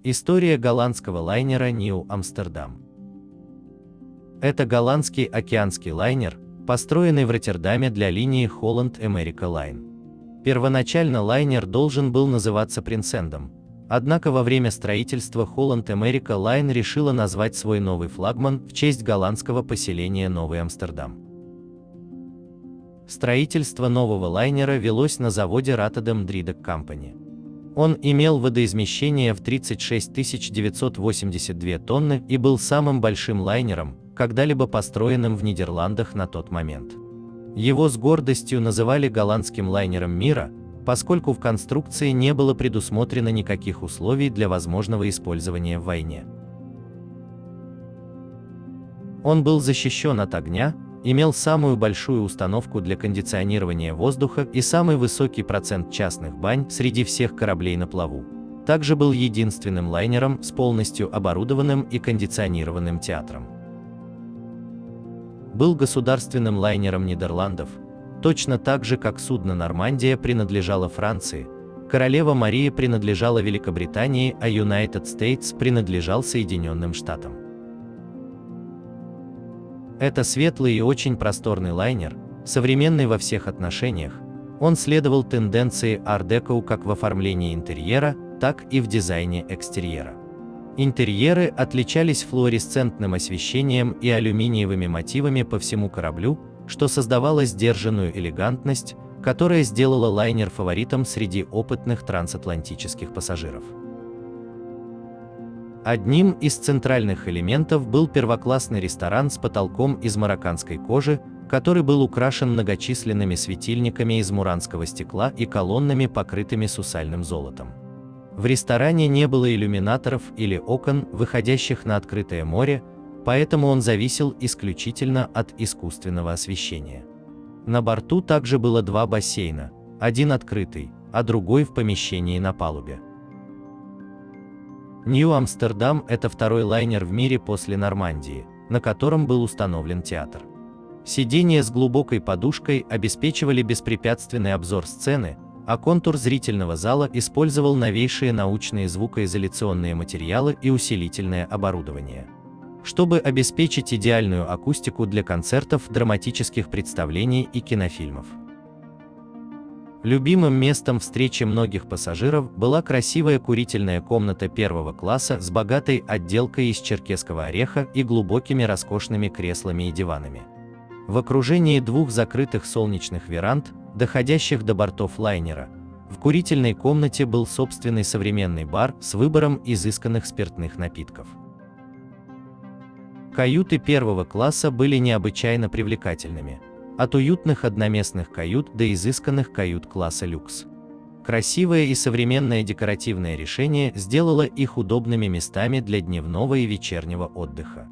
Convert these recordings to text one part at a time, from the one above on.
История голландского лайнера Nieuw Amsterdam. Это голландский океанский лайнер, построенный в Роттердаме для линии Holland America Line. Первоначально лайнер должен был называться Принцендом, однако во время строительства Holland America Line решила назвать свой новый флагман в честь голландского поселения Новый Амстердам. Строительство нового лайнера велось на заводе Rotterdam Dry Dock Company. Он имел водоизмещение в 36 982 тонны и был самым большим лайнером, когда-либо построенным в Нидерландах на тот момент. Его с гордостью называли голландским лайнером мира, поскольку в конструкции не было предусмотрено никаких условий для возможного использования в войне. Он был защищен от огня, имел самую большую установку для кондиционирования воздуха и самый высокий процент частных бань среди всех кораблей на плаву. Также был единственным лайнером с полностью оборудованным и кондиционированным театром. Был государственным лайнером Нидерландов, точно так же, как судно «Нормандия» принадлежало Франции, королева Мария принадлежала Великобритании, а United States принадлежал Соединенным Штатам. Это светлый и очень просторный лайнер, современный во всех отношениях. Он следовал тенденции ар-деко как в оформлении интерьера, так и в дизайне экстерьера. Интерьеры отличались флуоресцентным освещением и алюминиевыми мотивами по всему кораблю, что создавало сдержанную элегантность, которая сделала лайнер фаворитом среди опытных трансатлантических пассажиров. Одним из центральных элементов был первоклассный ресторан с потолком из марокканской кожи, который был украшен многочисленными светильниками из муранского стекла и колоннами, покрытыми сусальным золотом. В ресторане не было иллюминаторов или окон, выходящих на открытое море, поэтому он зависел исключительно от искусственного освещения. На борту также было два бассейна, один открытый, а другой в помещении на палубе. Nieuw Amsterdam – это второй лайнер в мире после Нормандии, на котором был установлен театр. Сиденья с глубокой подушкой обеспечивали беспрепятственный обзор сцены, а контур зрительного зала использовал новейшие научные звукоизоляционные материалы и усилительное оборудование, чтобы обеспечить идеальную акустику для концертов, драматических представлений и кинофильмов. Любимым местом встречи многих пассажиров была красивая курительная комната первого класса с богатой отделкой из черкесского ореха и глубокими роскошными креслами и диванами. В окружении двух закрытых солнечных веранд, доходящих до бортов лайнера, в курительной комнате был собственный современный бар с выбором изысканных спиртных напитков. Каюты первого класса были необычайно привлекательными, от уютных одноместных кают до изысканных кают класса люкс. Красивое и современное декоративное решение сделало их удобными местами для дневного и вечернего отдыха.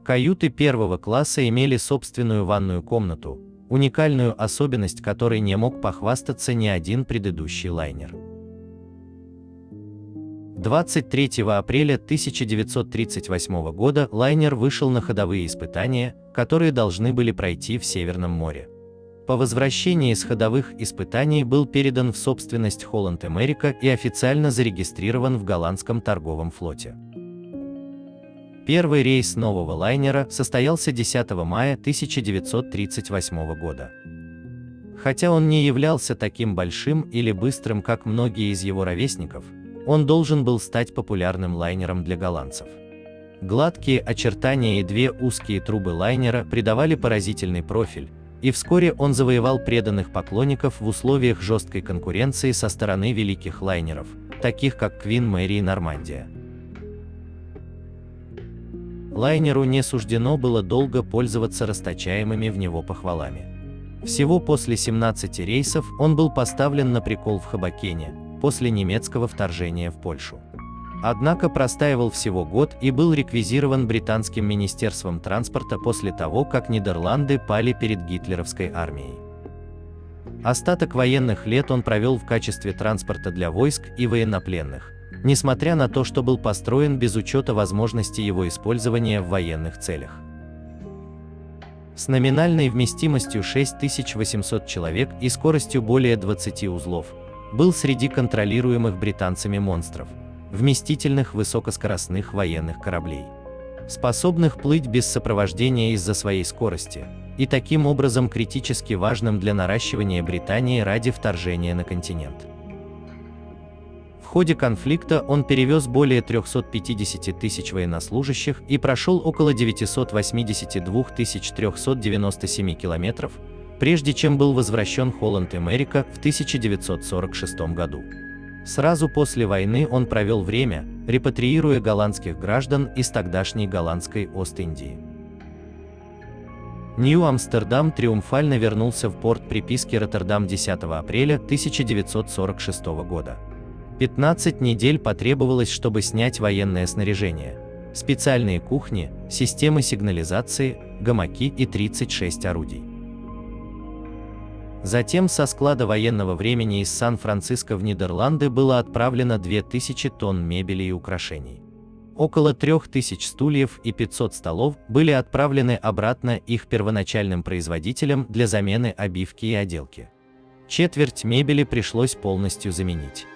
Каюты первого класса имели собственную ванную комнату, уникальную особенность которой не мог похвастаться ни один предыдущий лайнер. 23 апреля 1938 года лайнер вышел на ходовые испытания, которые должны были пройти в Северном море. По возвращении с ходовых испытаний был передан в собственность Holland America и официально зарегистрирован в голландском торговом флоте. Первый рейс нового лайнера состоялся 10 мая 1938 года. Хотя он не являлся таким большим или быстрым, как многие из его ровесников, он должен был стать популярным лайнером для голландцев. Гладкие очертания и две узкие трубы лайнера придавали поразительный профиль, и вскоре он завоевал преданных поклонников в условиях жесткой конкуренции со стороны великих лайнеров, таких как Queen Mary и Нормандия. Лайнеру не суждено было долго пользоваться расточаемыми в него похвалами. Всего после 17 рейсов он был поставлен на прикол в Хобокене, после немецкого вторжения в Польшу. Однако простаивал всего год и был реквизирован британским министерством транспорта после того, как Нидерланды пали перед гитлеровской армией. Остаток военных лет он провел в качестве транспорта для войск и военнопленных, несмотря на то, что был построен без учета возможности его использования в военных целях. С номинальной вместимостью 6800 человек и скоростью более 20 узлов, был среди контролируемых британцами монстров, вместительных высокоскоростных военных кораблей, способных плыть без сопровождения из-за своей скорости, и таким образом критически важным для наращивания Британии ради вторжения на континент. В ходе конфликта он перевез более 350 тысяч военнослужащих и прошел около 982 397 километров, прежде чем был возвращен Холланд-Америка в 1946 году. Сразу после войны он провел время, репатриируя голландских граждан из тогдашней голландской Ост-Индии. Нью-Амстердам триумфально вернулся в порт приписки Роттердам 10 апреля 1946 года. 15 недель потребовалось, чтобы снять военное снаряжение, специальные кухни, системы сигнализации, гамаки и 36 орудий. Затем со склада военного времени из Сан-Франциско в Нидерланды было отправлено 2000 тонн мебели и украшений. Около 3000 стульев и 500 столов были отправлены обратно их первоначальным производителям для замены обивки и отделки. Четверть мебели пришлось полностью заменить.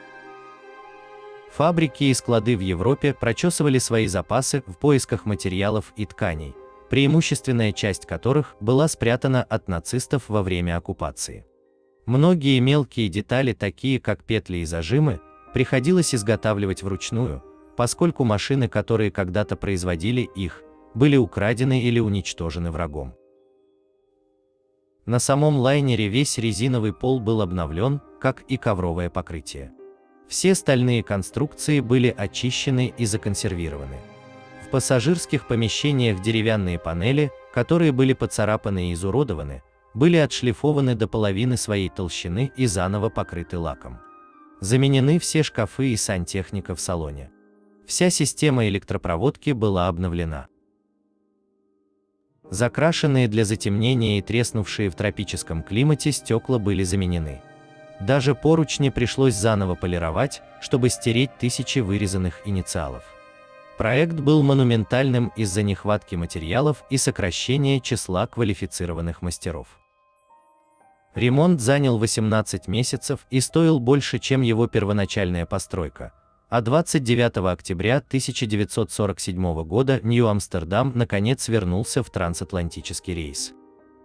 Фабрики и склады в Европе прочесывали свои запасы в поисках материалов и тканей, преимущественная часть которых была спрятана от нацистов во время оккупации. Многие мелкие детали, такие как петли и зажимы, приходилось изготавливать вручную, поскольку машины, которые когда-то производили их, были украдены или уничтожены врагом. На самом лайнере весь резиновый пол был обновлен, как и ковровое покрытие. Все стальные конструкции были очищены и законсервированы. В пассажирских помещениях деревянные панели, которые были поцарапаны и изуродованы, были отшлифованы до половины своей толщины и заново покрыты лаком. Заменены все шкафы и сантехника в салоне. Вся система электропроводки была обновлена. Закрашенные для затемнения и треснувшие в тропическом климате стекла были заменены. Даже поручни пришлось заново полировать, чтобы стереть тысячи вырезанных инициалов. Проект был монументальным из-за нехватки материалов и сокращения числа квалифицированных мастеров. Ремонт занял 18 месяцев и стоил больше, чем его первоначальная постройка, а 29 октября 1947 года Нью-Амстердам наконец вернулся в трансатлантический рейс.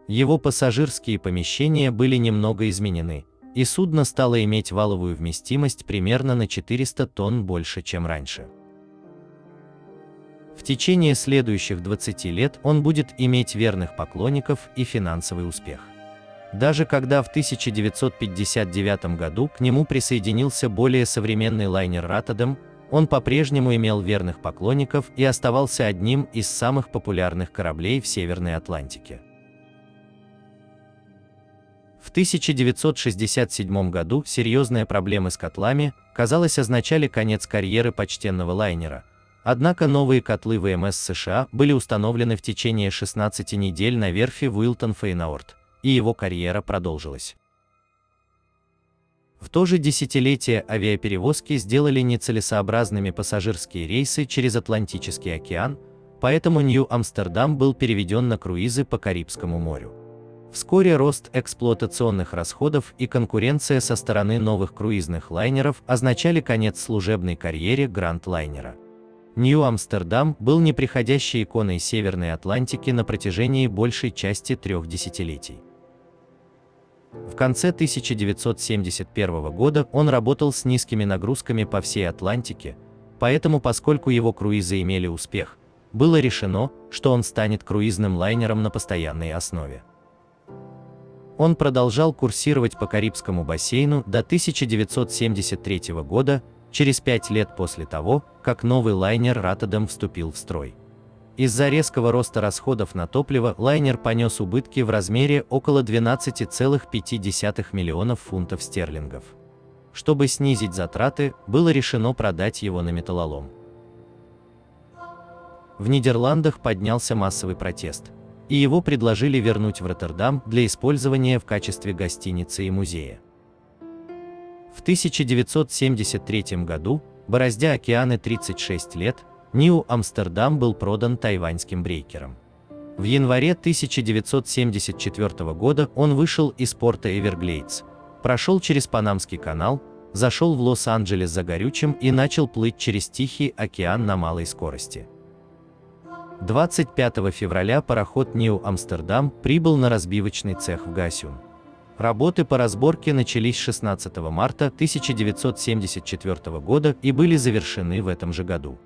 Его пассажирские помещения были немного изменены, и судно стало иметь валовую вместимость примерно на 400 тонн больше, чем раньше. В течение следующих 20 лет он будет иметь верных поклонников и финансовый успех. Даже когда в 1959 году к нему присоединился более современный лайнер Роттердам, он по-прежнему имел верных поклонников и оставался одним из самых популярных кораблей в Северной Атлантике. В 1967 году серьезные проблемы с котлами, казалось, означали конец карьеры почтенного лайнера. Однако новые котлы ВМС США были установлены в течение 16 недель на верфи Уилтон-Фейнаорд, и его карьера продолжилась. В то же десятилетие авиаперевозки сделали нецелесообразными пассажирские рейсы через Атлантический океан, поэтому Нью-Амстердам был переведен на круизы по Карибскому морю. Вскоре рост эксплуатационных расходов и конкуренция со стороны новых круизных лайнеров означали конец служебной карьере Гранд-лайнера. Нью-Амстердам был неприходящей иконой Северной Атлантики на протяжении большей части 3 десятилетий. В конце 1971 года он работал с низкими нагрузками по всей Атлантике, поэтому, поскольку его круизы имели успех, было решено, что он станет круизным лайнером на постоянной основе. Он продолжал курсировать по Карибскому бассейну до 1973 года, через 5 лет после того, как новый лайнер Роттердам вступил в строй. Из-за резкого роста расходов на топливо лайнер понес убытки в размере около 12,5 миллионов фунтов стерлингов. Чтобы снизить затраты, было решено продать его на металлолом. В Нидерландах поднялся массовый протест, и его предложили вернуть в Роттердам для использования в качестве гостиницы и музея. В 1973 году, бороздя океаны 36 лет, Нью-Амстердам был продан тайваньским брейкерам. В январе 1974 года он вышел из порта Эверглейдс, прошел через Панамский канал, зашел в Лос-Анджелес за горючим и начал плыть через Тихий океан на малой скорости. 25 февраля пароход Нью-Амстердам прибыл на разбивочный цех в Гасюн. Работы по разборке начались 16 марта 1974 года и были завершены в этом же году.